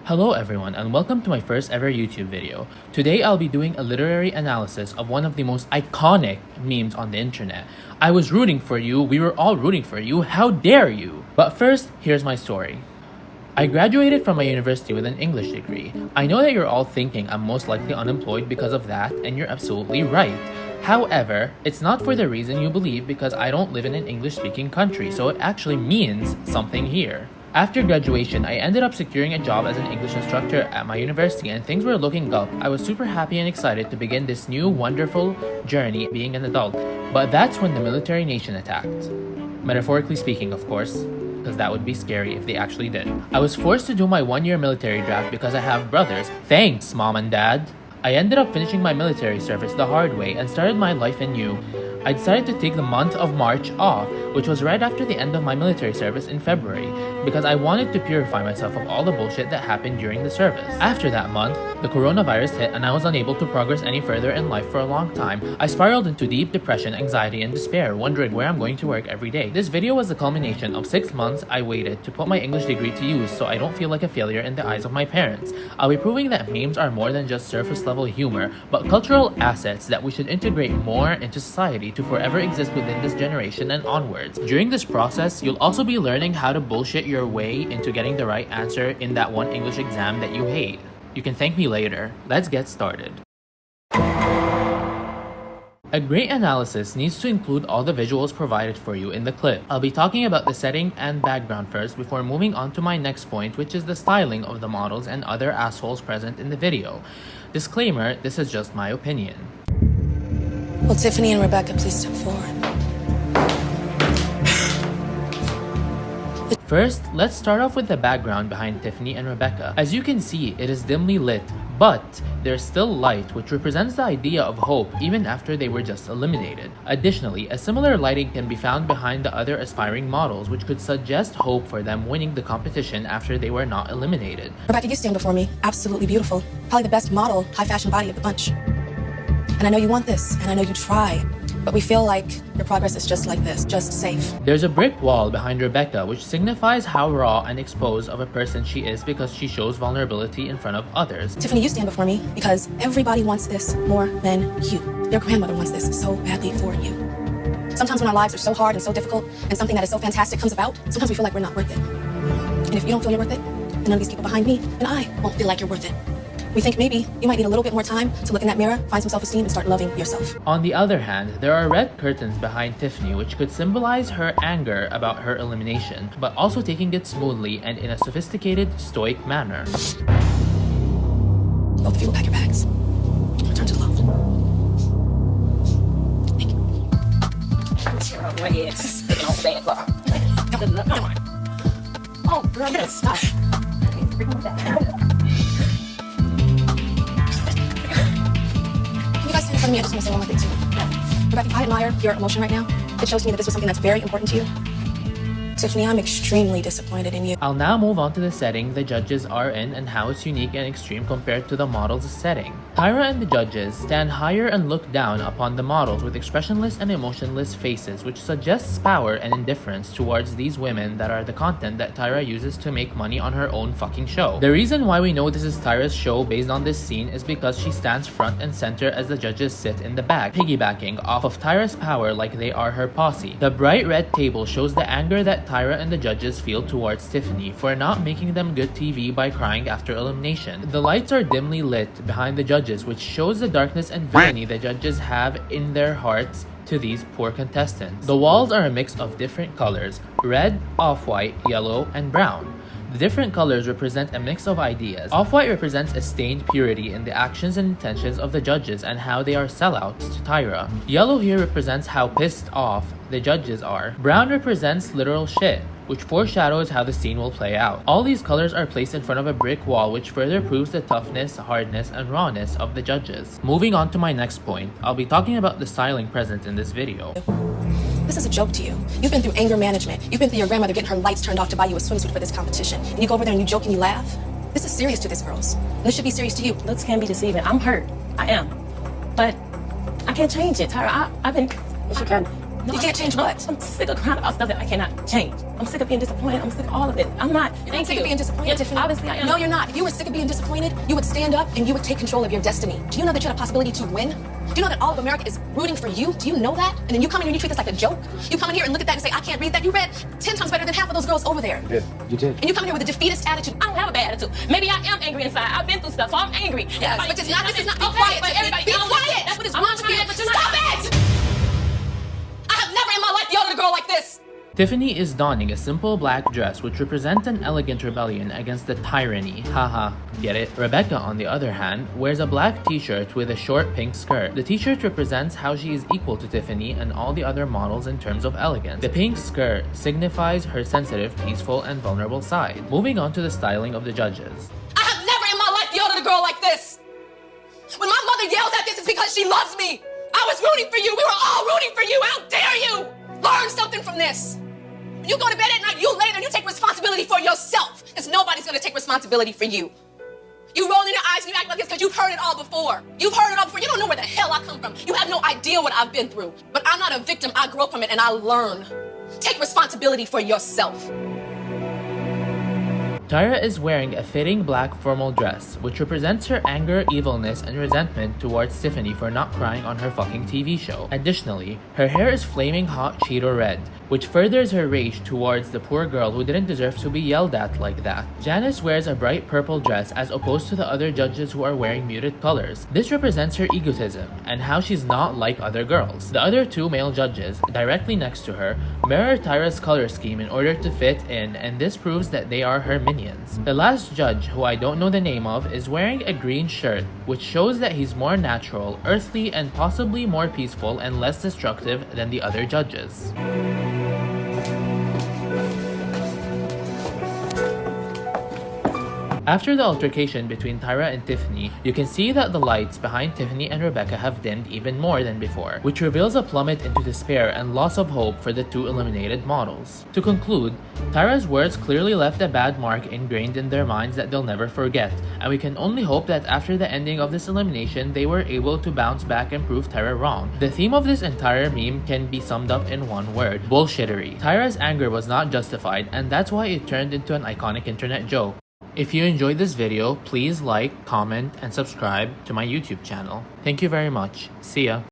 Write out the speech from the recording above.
Hello everyone and welcome to my first ever YouTube video. Today I'll be doing a literary analysis of one of the most iconic memes on the internet. I was rooting for you, we were all rooting for you, how dare you? But first, here's my story. I graduated from my university with an English degree. I know that you're all thinking I'm most likely unemployed because of that, and you're absolutely right. However, it's not for the reason you believe because I don't live in an English-speaking country, so it actually means something here. After graduation, I ended up securing a job as an English instructor at my university and things were looking up. I was super happy and excited to begin this new wonderful journey being an adult. But that's when the military nation attacked. Metaphorically speaking, of course, because that would be scary if they actually did. I was forced to do my one-year military draft because I have brothers. Thanks, Mom and Dad! I ended up finishing my military service the hard way and started my life anew. I decided to take the month of March off, which was right after the end of my military service in February, because I wanted to purify myself of all the bullshit that happened during the service. After that month, the coronavirus hit and I was unable to progress any further in life for a long time. I spiraled into deep depression, anxiety, and despair, wondering where I'm going to work every day. This video was the culmination of 6 months I waited to put my English degree to use so I don't feel like a failure in the eyes of my parents. I'll be proving that memes are more than just surface level humor, but cultural assets that we should integrate more into society to forever exist within this generation and onwards. During this process, you'll also be learning how to bullshit your way into getting the right answer in that one English exam that you hate. You can thank me later. Let's get started. A great analysis needs to include all the visuals provided for you in the clip. I'll be talking about the setting and background first before moving on to my next point, which is the styling of the models and other assholes present in the video. Disclaimer, this is just my opinion. Will Tiffany and Rebecca please step forward? First, let's start off with the background behind Tiffany and Rebecca. As you can see, it is dimly lit, but there's still light, which represents the idea of hope even after they were just eliminated. Additionally, a similar lighting can be found behind the other aspiring models, which could suggest hope for them winning the competition after they were not eliminated. Rebecca, you stand before me. Absolutely beautiful. Probably the best model, high fashion body of the bunch. And I know you want this, and I know you try, but we feel like your progress is just like this, just safe. There's a brick wall behind Rebecca, which signifies how raw and exposed of a person she is because she shows vulnerability in front of others. Tiffany, you stand before me because everybody wants this more than you. Your grandmother wants this so badly for you. Sometimes when our lives are so hard and so difficult, and something that is so fantastic comes about, sometimes we feel like we're not worth it. And if you don't feel you're worth it, then none of these people behind me and I won't feel like you're worth it. We think maybe you might need a little bit more time to look in that mirror, find some self-esteem, and start loving yourself. On the other hand, there are red curtains behind Tiffany, which could symbolize her anger about her elimination, but also taking it smoothly and in a sophisticated, stoic manner. Both of you will pack your bags. Return to the loft. Thank you. Come on. Oh, girl, you stop. Stand in front of me, I just want to say one more thing to you. Rebecca, I admire your emotion right now. It shows me that this was something that's very important to you. Tiffany, I'm extremely disappointed in you. I'll now move on to the setting the judges are in and how it's unique and extreme compared to the model's setting. Tyra and the judges stand higher and look down upon the models with expressionless and emotionless faces, which suggests power and indifference towards these women that are the content that Tyra uses to make money on her own fucking show. The reason why we know this is Tyra's show based on this scene is because she stands front and center as the judges sit in the back, piggybacking off of Tyra's power like they are her posse. The bright red table shows the anger that Tyra and the judges feel towards Tiffany for not making them good TV by crying after elimination. The lights are dimly lit behind the judges, which shows the darkness and villainy the judges have in their hearts to these poor contestants. The walls are a mix of different colors: red, off-white, yellow, and brown. The different colors represent a mix of ideas. Off-white represents a stained purity in the actions and intentions of the judges and how they are sellouts to Tyra. Yellow here represents how pissed off the judges are. Brown represents literal shit, which foreshadows how the scene will play out. All these colors are placed in front of a brick wall, which further proves the toughness, hardness, and rawness of the judges. Moving on to my next point, I'll be talking about the styling present in this video. This is a joke to you. You've been through anger management. You've been through your grandmother getting her lights turned off to buy you a swimsuit for this competition. And you go over there and you joke and you laugh. This is serious to these girls. And this should be serious to you. Looks can be deceiving. I'm hurt. I am. But I can't change it, Tyra. I've been... Yes, you can. No, you can't change what? I'm sick of crying about stuff that I cannot change. I'm sick of being disappointed. I'm sick of all of it. I'm not. You're not sick of being disappointed, Tiffany. Obviously, I am. No, you're not. If you were sick of being disappointed, you would stand up and you would take control of your destiny. Do you know that you had a possibility to win? Do you know that all of America is rooting for you? Do you know that? And then you come in here and you treat this like a joke? You come in here and look at that and say, I can't read that. You read 10 times better than half of those girls over there. You did. And you come in here with a defeatist attitude. I don't have a bad attitude. Maybe I am angry inside. I've been through stuff, so I'm angry. Yes, but it's not. This is not. Be Okay, quiet. but Tiffany. everybody, Be quiet. That's what it's I'm wrong not with you, trying but to. you're Stop it! I have never in my life yelled at a girl like this. Tiffany is donning a simple black dress which represents an elegant rebellion against the tyranny. Haha, get it? Rebecca, on the other hand, wears a black t-shirt with a short pink skirt. The t-shirt represents how she is equal to Tiffany and all the other models in terms of elegance. The pink skirt signifies her sensitive, peaceful, and vulnerable side. Moving on to the styling of the judges. I have never in my life yelled at a girl like this. When my mother yells at this, it's because she loves me. I was rooting for you. We were all rooting for you. How dare you? Learn something from this. When you go to bed at night, you lay there and you take responsibility for yourself. Because nobody's going to take responsibility for you. You roll in your eyes and you act like this because you've heard it all before. You've heard it all before. You don't know where the hell I come from. You have no idea what I've been through. But I'm not a victim. I grow from it and I learn. Take responsibility for yourself. Tyra is wearing a fitting black formal dress, which represents her anger, evilness, and resentment towards Tiffany for not crying on her fucking TV show. Additionally, her hair is flaming hot Cheeto red, which furthers her rage towards the poor girl who didn't deserve to be yelled at like that. Janice wears a bright purple dress as opposed to the other judges who are wearing muted colors. This represents her egotism and how she's not like other girls. The other two male judges, directly next to her, mirror Tyra's color scheme in order to fit in, and this proves that they are her minions. The last judge, who I don't know the name of, is wearing a green shirt, which shows that he's more natural, earthly, and possibly more peaceful and less destructive than the other judges. After the altercation between Tyra and Tiffany, you can see that the lights behind Tiffany and Rebecca have dimmed even more than before, which reveals a plummet into despair and loss of hope for the two eliminated models. To conclude, Tyra's words clearly left a bad mark ingrained in their minds that they'll never forget, and we can only hope that after the ending of this elimination, they were able to bounce back and prove Tyra wrong. The theme of this entire meme can be summed up in one word: bullshittery. Tyra's anger was not justified, and that's why it turned into an iconic internet joke. If you enjoyed this video, please like, comment, and subscribe to my YouTube channel. Thank you very much. See ya.